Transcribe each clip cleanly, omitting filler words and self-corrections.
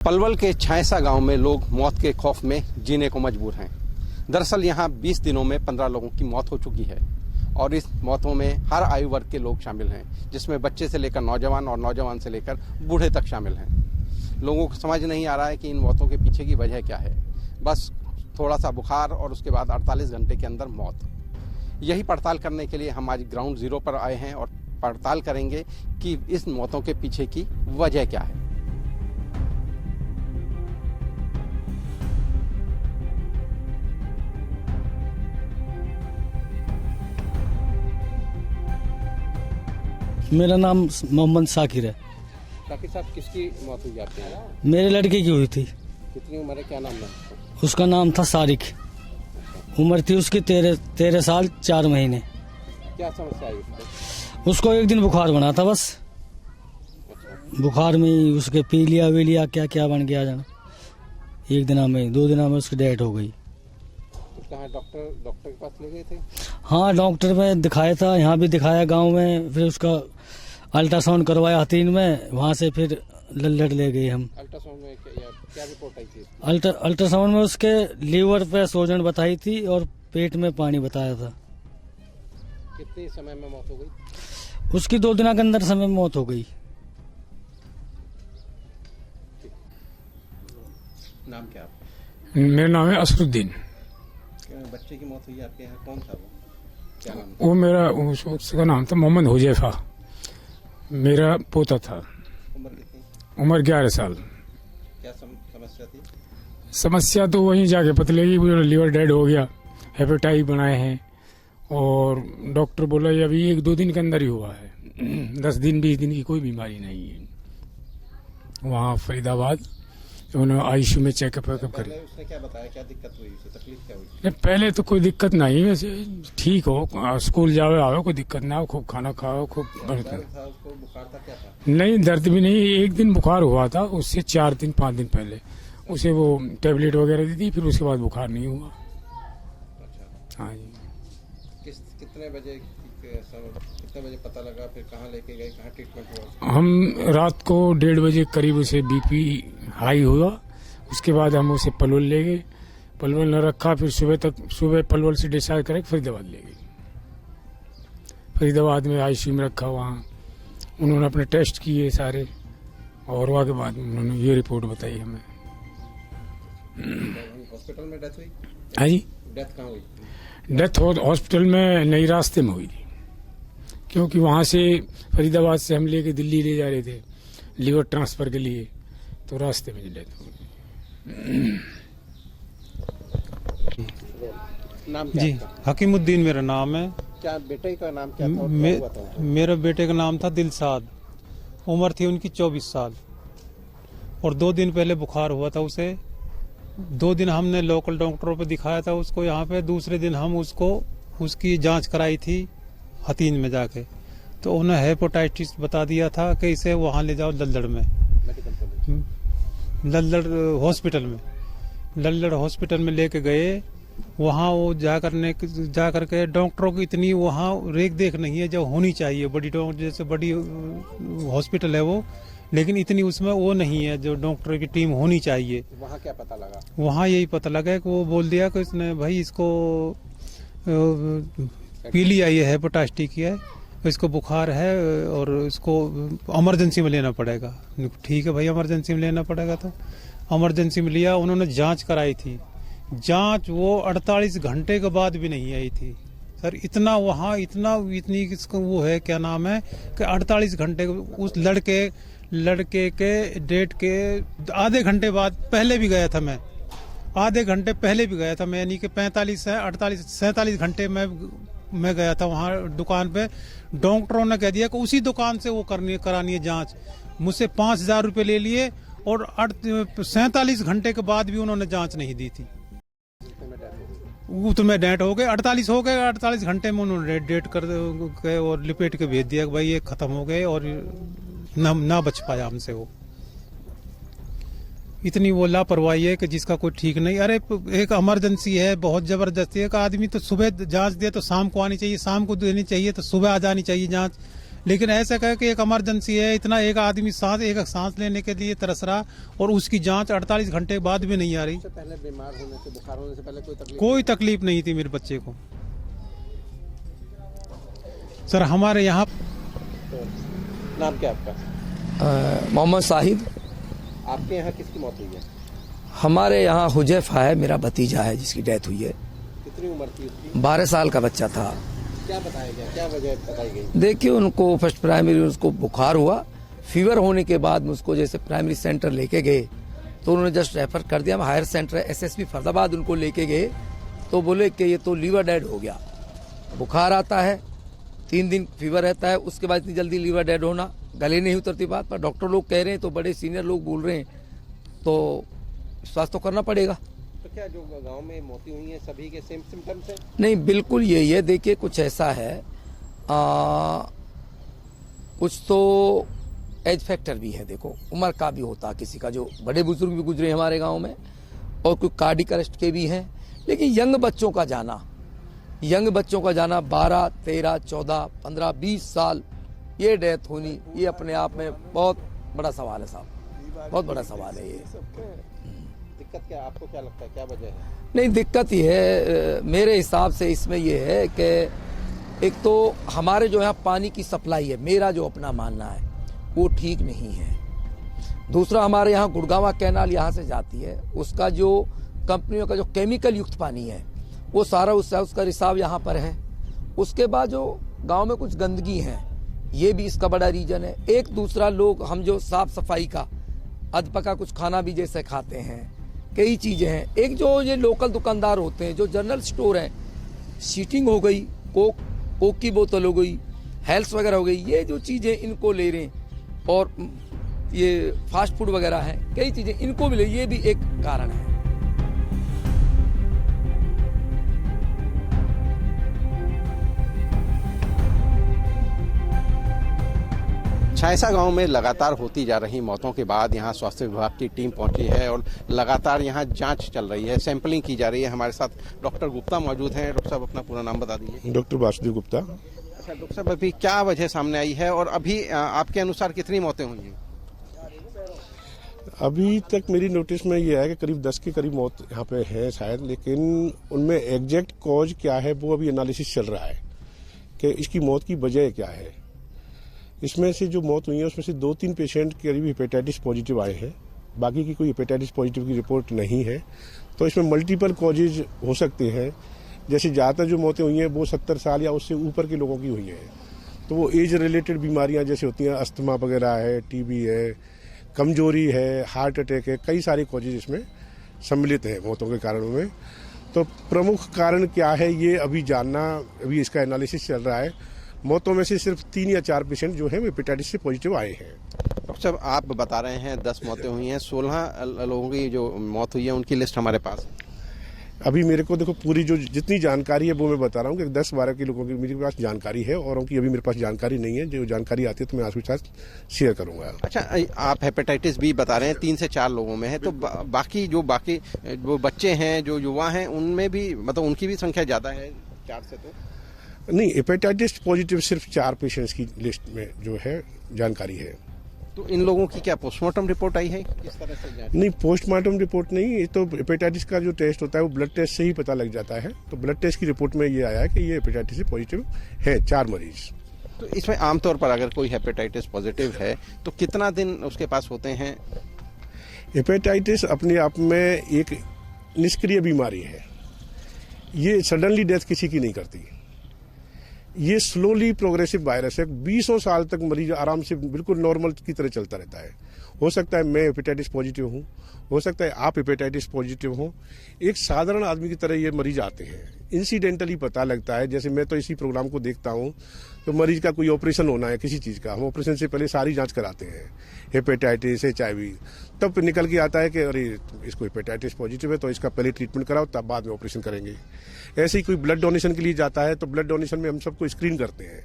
पलवल के छायसा गांव में लोग मौत के खौफ में जीने को मजबूर हैं। दरअसल यहां 20 दिनों में 15 लोगों की मौत हो चुकी है और इस मौतों में हर आयु वर्ग के लोग शामिल हैं, जिसमें बच्चे से लेकर नौजवान और नौजवान से लेकर बूढ़े तक शामिल हैं। लोगों को समझ नहीं आ रहा है कि इन मौतों के पीछे की वजह क्या है। बस थोड़ा सा बुखार और उसके बाद 48 घंटे के अंदर मौत। यही पड़ताल करने के लिए हम आज ग्राउंड जीरो पर आए हैं और पड़ताल करेंगे कि इस मौतों के पीछे की वजह क्या है। मेरा नाम मोहम्मद साकिर है। साकिर साहब, किसकी मौत हुई आपके यहाँ? मेरे लड़के की हुई थी। कितनी उम्र है, क्या नाम है? उसका नाम था सारिक। उम्र थी उसकी 13 साल 4 महीने। क्या समस्या आई उसको? उसको एक दिन बुखार बना था बस। बुखार में ही उसके पी लिया क्या क्या बन गया जाना। एक दिन में 2 दिन में उसकी डेथ हो गई। तो कहाँ डॉक्टर के पास ले गए थे? हाँ, डॉक्टर में दिखाया था, यहाँ भी दिखाया गांव में। फिर उसका अल्ट्रासाउंड करवाया हथीन में, वहाँ से फिर लल्लड़ ले गए हम। अल्ट्रासाउंड में क्या रिपोर्ट आई थी? अल्ट्रासाउंड में उसके लीवर पे सूजन बताई थी और पेट में पानी बताया था। कितने समय में मौत हो गई? उसकी 2 दिन के अंदर समय में मौत हो गई। नाम क्या आपका? मेरा नाम है असरुद्दीन। बच्चे की मौत हुई आपके यहाँ, कौन था वो? क्या नाम? वो मेरा उसका नाम था मोहम्मद हुजैफा। मेरा पोता था। उम्र कितनी? उम्र 11 साल। क्या समस्या थी? समस्या तो वहीं जाके पता लगी, लीवर डेड हो गया, हेपेटाइट बनाए हैं और डॉक्टर बोला ये अभी 1-2 दिन के अंदर ही हुआ है। 10 दिन 20 दिन की कोई बीमारी नहीं है। वहाँ फरीदाबाद उन्होंने आईसीयू में चेकअप करे। उसने क्या बताया, क्या दिक्कत हुई उसे, तकलीफ क्या हुई? नहीं, पहले तो कोई दिक्कत नहीं, वैसे ठीक हो, स्कूल जावे आओ, कोई दिक्कत ना हो, खूब खाना खाओ, खूब दर्द था उसको, बुखार था, क्या था? नहीं, दर्द भी नहीं। एक दिन बुखार हुआ था, उससे 4-5 दिन पहले उसे वो टैबलेट वगैरह दी थी, फिर उसके बाद बुखार नहीं हुआ। अच्छा, हाँ जी। कितने बजे पता लगा, फिर कहाँ लेके गए, कहाँ ट्रीटमेंट हुआ? हम रात को 1:30 बजे करीब उसे बीपी हाई हुआ। उसके बाद हम उसे पलवल ले गए, पलवल न रखा, फिर सुबह पलवल से डिस्चार्ज करके फरीदाबाद ले गए। फरीदाबाद में आईसीयू में रखा, वहाँ उन्होंने अपने टेस्ट किए सारे और वहाँ के बाद उन्होंने ये रिपोर्ट बताई हमें। हॉस्पिटल में डेथ हुई? हाँ जी। डेथ कहाँ हुई? डेथ हॉस्पिटल में नई रास्ते में हुई थी, क्योंकि वहाँ से फरीदाबाद से हम लेके दिल्ली ले जा रहे थे लीवर ट्रांसफर के लिए, तो रास्ते में डेथ हो गई। नाम क्या जी, आपका? हकीमुद्दीन मेरा नाम है। क्या बेटे का नाम क्या था और क्या हुआ था? मेरे बेटे का नाम था दिलसाद। उम्र थी उनकी 24 साल और 2 दिन पहले बुखार हुआ था उसे। 2 दिन हमने लोकल डॉक्टरों पे दिखाया था उसको यहाँ पे। दूसरे दिन हम उसकी जांच कराई थी हथीन में जाके, तो उन्हें हेपेटाइटिस बता दिया था कि इसे वहाँ ले जाओ लल्लड़ में, मेडिकल कॉलेज, लल्लड़ हॉस्पिटल में लेके गए। वहाँ वो जा करके डॉक्टरों की इतनी वहाँ रेख देख नहीं है जो होनी चाहिए। बड़ी डॉक्टर जैसे बड़ी हॉस्पिटल है वो, लेकिन इतनी उसमें वो नहीं है जो डॉक्टर की टीम होनी चाहिए। वहाँ क्या पता लगा? वहाँ यही पता लगा कि वो बोल दिया कि इसने भाई इसको पीली आई है, हेपेटाइटिस की है, इसको बुखार है और इसको इमरजेंसी में लेना पड़ेगा। ठीक है भाई, इमरजेंसी में लेना पड़ेगा। तो इमरजेंसी में लिया, उन्होंने जांच कराई थी। जांच वो 48 घंटे के बाद भी नहीं आई थी सर। इतना वहाँ इतनी वो है, क्या नाम है कि 48 घंटे उस लड़के के डेट के आधे घंटे बाद पहले भी गया था मैं, आधे घंटे पहले भी गया था मैं, यानी कि 47 घंटे मैं गया था वहाँ दुकान पे। डॉक्टरों ने कह दिया कि उसी दुकान से वो करानी है जांच। मुझसे 5,000 रुपये ले लिए और 47 घंटे के बाद भी उन्होंने जांच नहीं दी थी। तो मैं डेट हो गए, 48 घंटे में उन्होंने डेट कर के और लिपेट के भेज दिया कि भाई ये खत्म हो गए और ना बच पाया हमसे वो। इतनी वो लापरवाही है कि जिसका कोई ठीक नहीं। अरे एक इमरजेंसी है, बहुत जबरदस्ती है। एक आदमी तो सुबह जांच दे तो शाम को आनी चाहिए, शाम को देनी चाहिए तो सुबह आ जानी चाहिए जांच। लेकिन ऐसा कहे कि एक इमरजेंसी है, इतना एक आदमी सांस लेने के लिए तरस रहा और उसकी जांच 48 घंटे बाद भी नहीं आ रही। पहले बीमार होने से, बुखार होने से पहले कोई तकलीफ नहीं थी मेरे बच्चे को। सर हमारे यहाँ नाम क्या आपका? मोहम्मद साहिब। आपके यहाँ किसकी मौत हुई है? हमारे यहाँ हुजैफा है, मेरा भतीजा है जिसकी डेथ हुई है। कितनी उम्र थी उसकी? 12 साल का बच्चा था। क्या बताया गया, क्या वजह बताई गई? देखिए उनको फर्स्ट प्राइमरी उसको बुखार हुआ, फीवर होने के बाद में उसको जैसे प्राइमरी सेंटर लेके गए तो उन्होंने जस्ट रेफर कर दिया। हायर सेंटर एसएसपी फरीदाबाद उनको लेके गए तो बोले कि ये तो लीवर डेड हो गया। बुखार आता है, 3 दिन फीवर रहता है, उसके बाद इतनी जल्दी लीवर डेड होना गले नहीं उतरती बात। पर डॉक्टर लोग कह रहे हैं, तो बड़े सीनियर लोग बोल रहे हैं, तो स्वास्थ्य तो करना पड़ेगा। तो क्या जो गांव में मौतें हुई हैं सभी के सेम सिम्टम्स हैं? नहीं, बिल्कुल यही है। देखिए कुछ ऐसा है, कुछ तो एज फैक्टर भी है। देखो उम्र का भी होता, किसी का जो बड़े बुजुर्ग भी गुजरे हमारे गांव में, और कुछ कार्डिक अरेस्ट के भी हैं। लेकिन यंग बच्चों का जाना 12, 13, 14, 15, 20 साल ये डेथ होनी, ये अपने आप में बहुत बड़ा सवाल है साहब, बहुत बड़ा सवाल है ये। दिक्कत क्या, आपको क्या लगता है, क्या वजह है? नहीं, दिक्कत ये है मेरे हिसाब से इसमें ये है कि एक तो हमारे जो यहाँ पानी की सप्लाई है, मेरा जो अपना मानना है वो ठीक नहीं है। दूसरा, हमारे यहाँ गुड़गावा कैनाल यहाँ से जाती है, उसका जो कंपनियों का जो केमिकल युक्त पानी है वो सारा उसका रिसाव यहाँ पर है। उसके बाद जो गांव में कुछ गंदगी है, ये भी इसका बड़ा रीजन है। एक दूसरा, लोग हम जो साफ सफाई का अधपका कुछ खाना भी जैसे खाते हैं, कई चीजें हैं। एक जो ये लोकल दुकानदार होते हैं, जो जनरल स्टोर हैं, सीटिंग हो गई, कोक की बोतल हो गई, हेल्थ वगैरह हो गई, ये जो चीजें इनको ले रहे हैं, और ये फास्ट फूड वगैरह है, कई चीजें इनको मिले, ये भी एक कारण है। छायसा गांव में लगातार होती जा रही मौतों के बाद यहां स्वास्थ्य विभाग की टीम पहुंची है और लगातार यहां जांच चल रही है, सैंपलिंग की जा रही है। हमारे साथ डॉक्टर गुप्ता मौजूद हैं। डॉक्टर साहब अपना पूरा नाम बता दीजिए। डॉक्टर वासुदेव गुप्ता। अच्छा डॉक्टर साहब, अभी क्या वजह सामने आई है और अभी आपके अनुसार कितनी मौतें हुई हैं? अभी तक मेरी नोटिस में ये है कि करीब 10 के करीब मौत यहाँ पे है शायद, लेकिन उनमें एग्जैक्ट कॉज क्या है वो अभी एनालिसिस चल रहा है कि इसकी मौत की वजह क्या है। इसमें से जो मौत हुई है उसमें से 2-3 पेशेंट करीब हेपेटाइटिस पॉजिटिव आए हैं, बाकी की कोई हेपेटाइटिस पॉजिटिव की रिपोर्ट नहीं है। तो इसमें मल्टीपल कॉजेज हो सकते हैं। जैसे ज़्यादातर जो मौतें हुई हैं वो 70 साल या उससे ऊपर के लोगों की हुई हैं, तो वो एज रिलेटेड बीमारियां जैसे होती हैं, अस्थमा वगैरह है, टीबी है, कमजोरी है, हार्ट अटैक है, कई सारे कॉजेज इसमें सम्मिलित हैं मौतों के कारणों में। तो प्रमुख कारण क्या है ये अभी जानना, अभी इसका एनालिसिस चल रहा है। मौतों में से सिर्फ 3 या 4 पेशेंट जो हैं वो हेपेटाइटिस से पॉजिटिव आए हैं। डॉक्टर साहब, आप बता रहे हैं 10 मौतें हुई हैं, 16 लोगों की जो मौत हुई है उनकी लिस्ट हमारे पास है। अभी मेरे को देखो पूरी जो जितनी जानकारी है वो मैं बता रहा हूँ कि 10-12 के लोगों की मेरे पास जानकारी है, औरों की अभी मेरे पास जानकारी नहीं है। जो जानकारी आती है तो मैं आपके साथ शेयर करूंगा। अच्छा, आप हेपेटाइटिस बी बता रहे हैं 3 से 4 लोगों में है, तो बाकी जो बच्चे हैं, जो युवा हैं, उनमें भी मतलब उनकी भी संख्या ज्यादा है 4 से? तो नहीं, हेपेटाइटिस पॉजिटिव सिर्फ 4 पेशेंट्स की लिस्ट में जो है जानकारी है। तो इन लोगों की क्या पोस्टमार्टम रिपोर्ट आई है? किस तरह से? नहीं, पोस्टमार्टम रिपोर्ट नहीं, ये तो हेपेटाइटिस का जो टेस्ट होता है वो ब्लड टेस्ट से ही पता लग जाता है। तो ब्लड टेस्ट की रिपोर्ट में ये आया है कि ये हेपेटाइटिस से पॉजिटिव है 4 मरीज। तो इसमें आमतौर पर अगर कोई हेपेटाइटिस पॉजिटिव है तो कितना दिन उसके पास होते हैं? हेपेटाइटिस अपने आप में एक निष्क्रिय बीमारी है, ये सडनली डेथ किसी की नहीं करती। ये स्लोली प्रोग्रेसिव वायरस है, 20 साल तक मरीज आराम से बिल्कुल नॉर्मल की तरह चलता रहता है। हो सकता है मैं हेपेटाइटिस पॉजिटिव हूँ, हो सकता है आप हेपेटाइटिस पॉजिटिव हो, एक साधारण आदमी की तरह ये मरीज आते हैं, इंसिडेंटली पता लगता है। जैसे मैं तो इसी प्रोग्राम को देखता हूँ तो मरीज का कोई ऑपरेशन होना है किसी चीज़ का, हम ऑपरेशन से पहले सारी जांच कराते हैं, हेपेटाइटिस, HIV, तब निकल के आता है कि अरे इसको हेपेटाइटिस पॉजिटिव है तो इसका पहले ट्रीटमेंट कराओ तब बाद में ऑपरेशन करेंगे। ऐसे ही कोई ब्लड डोनेशन के लिए जाता है तो ब्लड डोनेशन में हम सबको स्क्रीन करते हैं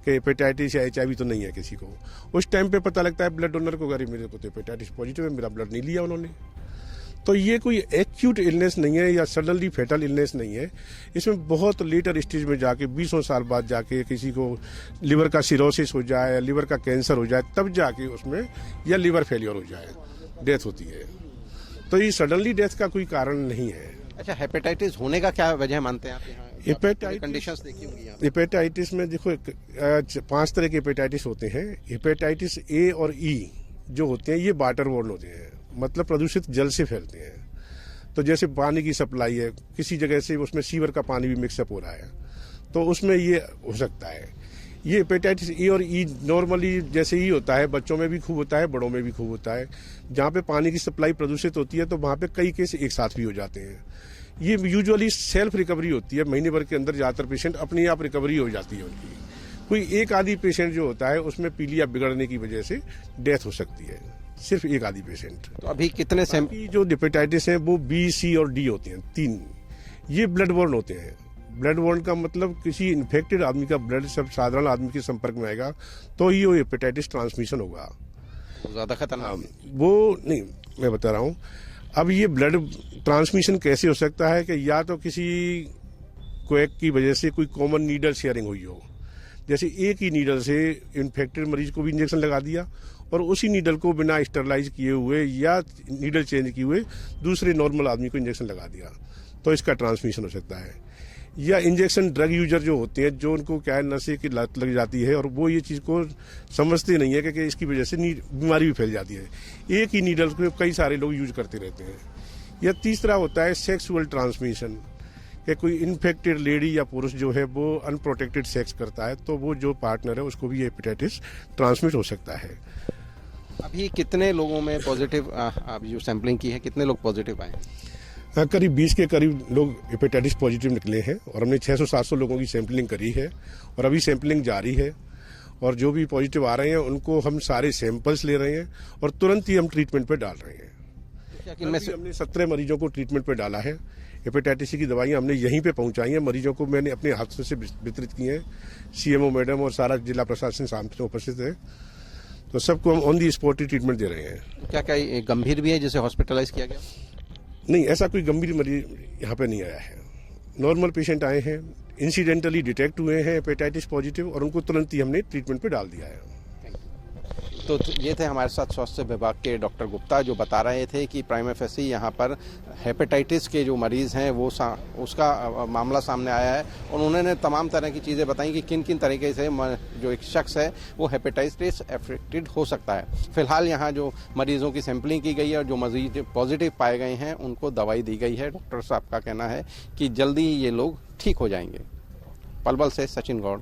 कि हेपेटाइटिस या HIV तो नहीं है किसी को। उस टाइम पे पता लगता है ब्लड डोनर को, अरे मेरे को तो हेपेटाइटिस पॉजिटिव है, मेरा ब्लड नहीं लिया उन्होंने। तो ये कोई एक्यूट इलनेस नहीं है या सडनली फेटल इलनेस नहीं है। इसमें बहुत लेटर स्टेज में जाके 20 साल बाद जाके किसी को लिवर का सिरोसिस हो जाए, लिवर का कैंसर हो जाए, तब जाके उसमें या लिवर फेलियर हो जाए डेथ होती है। तो ये सडनली डेथ का कोई कारण नहीं है। अच्छा, हेपेटाइटिस होने का क्या वजह मानते हैं आप यहाँ? हेपेटाइटिस कंडीशंस देखी होंगी यहाँ। हेपेटाइटिस में देखो 5 तरह के हेपेटाइटिस होते हैं। हेपेटाइटिस ए और ई जो होते हैं ये वाटरबोर्न होते हैं, मतलब प्रदूषित जल से फैलते हैं। तो जैसे पानी की सप्लाई है, किसी जगह से उसमें सीवर का पानी भी मिक्सअप हो रहा है, तो उसमें ये हो सकता है। ये हेपेटाइटिस ए और ई नॉर्मली जैसे ही होता है, बच्चों में भी खूब होता है, बड़ों में भी खूब होता है। जहाँ पे पानी की सप्लाई प्रदूषित होती है तो वहाँ पे कई केस एक साथ भी हो जाते हैं। ये यूजुअली सेल्फ रिकवरी होती है, महीने भर के अंदर ज़्यादातर पेशेंट अपने आप रिकवरी हो जाती है उनकी। कोई एक आधी पेशेंट जो होता है उसमें पीलिया बिगड़ने की वजह से डेथ हो सकती है, सिर्फ एक आधी पेशेंट। तो अभी कितने बाकी जो हेपेटाइटिस है वो बी, सी और डी होते हैं, 3। ये ब्लड बॉर्न होते हैं। ब्लड बॉर्न का मतलब किसी इन्फेक्टेड आदमी का ब्लड सब साधारण आदमी के संपर्क में आएगा तो ही वो हेपेटाइटिस ट्रांसमिशन होगा। ज्यादा खतरनाक वो नहीं, मैं बता रहा हूँ। अब ये ब्लड ट्रांसमिशन कैसे हो सकता है कि या तो किसी क्वेक की वजह से कोई कॉमन नीडल शेयरिंग हुई हो, जैसे एक ही नीडल से इन्फेक्टेड मरीज को भी इंजेक्शन लगा दिया और उसी नीडल को बिना स्टरलाइज किए हुए या नीडल चेंज किए हुए दूसरे नॉर्मल आदमी को इंजेक्शन लगा दिया, तो इसका ट्रांसमिशन हो सकता है। या इंजेक्शन ड्रग यूजर जो होते हैं, जो उनको क्या है नशे की लत लग जाती है और वो ये चीज़ को समझते नहीं है कि इसकी वजह से बीमारी भी फैल जाती है। एक ही नीडल को कई सारे लोग यूज करते रहते हैं। या तीसरा होता है सेक्सुअल ट्रांसमिशन, कि कोई इन्फेक्टेड लेडी या पुरुष जो है वो अनप्रोटेक्टेड सेक्स करता है तो वो जो पार्टनर है उसको भी हेपेटाइटिस ट्रांसमिट हो सकता है। अभी कितने लोगों में पॉजिटिव, आप जो सैंपलिंग की है, कितने लोग पॉजिटिव आए? करीब 20 के करीब लोग हेपेटाइटिस पॉजिटिव निकले हैं और हमने 600-700 लोगों की सैंपलिंग करी है और अभी सैंपलिंग जारी है। और जो भी पॉजिटिव आ रहे हैं उनको हम सारे सैंपल्स ले रहे हैं और तुरंत ही हम ट्रीटमेंट पे डाल रहे हैं। हमने 17 मरीजों को ट्रीटमेंट पे डाला है। हेपेटाइटिस की दवाइयाँ हमने यहीं पे पहुंचाई हैं, मरीजों को मैंने अपने हाथों से वितरित की हैं। सीएमओ मैडम और सारा जिला प्रशासन सामने उपस्थित है, तो सबको हम ऑन दी स्पॉट ट्रीटमेंट दे रहे हैं। क्या क्या गंभीर भी है जिसे हॉस्पिटलाइज किया गया? नहीं, ऐसा कोई गंभीर मरीज यहाँ पे नहीं आया है। नॉर्मल पेशेंट आए हैं, इंसिडेंटली डिटेक्ट हुए हैं हेपेटाइटिस पॉजिटिव और उनको तुरंत ही हमने ट्रीटमेंट पे डाल दिया है। तो ये थे हमारे साथ स्वास्थ्य विभाग के डॉक्टर गुप्ता, जो बता रहे थे कि प्राइमा फेसी यहाँ पर हेपेटाइटिस के जो मरीज़ हैं वो उसका मामला सामने आया है और उन्होंने तमाम तरह की चीज़ें बताई कि किन किन तरीके से जो एक शख्स है वो हेपेटाइटिस अफेक्टेड हो सकता है। फिलहाल यहाँ जो मरीज़ों की सैंपलिंग की गई है और जो मरीज पॉजिटिव पाए गए हैं उनको दवाई दी गई है। डॉक्टर साहब का कहना है कि जल्दी ही ये लोग ठीक हो जाएंगे। पलवल से सचिन गौड़।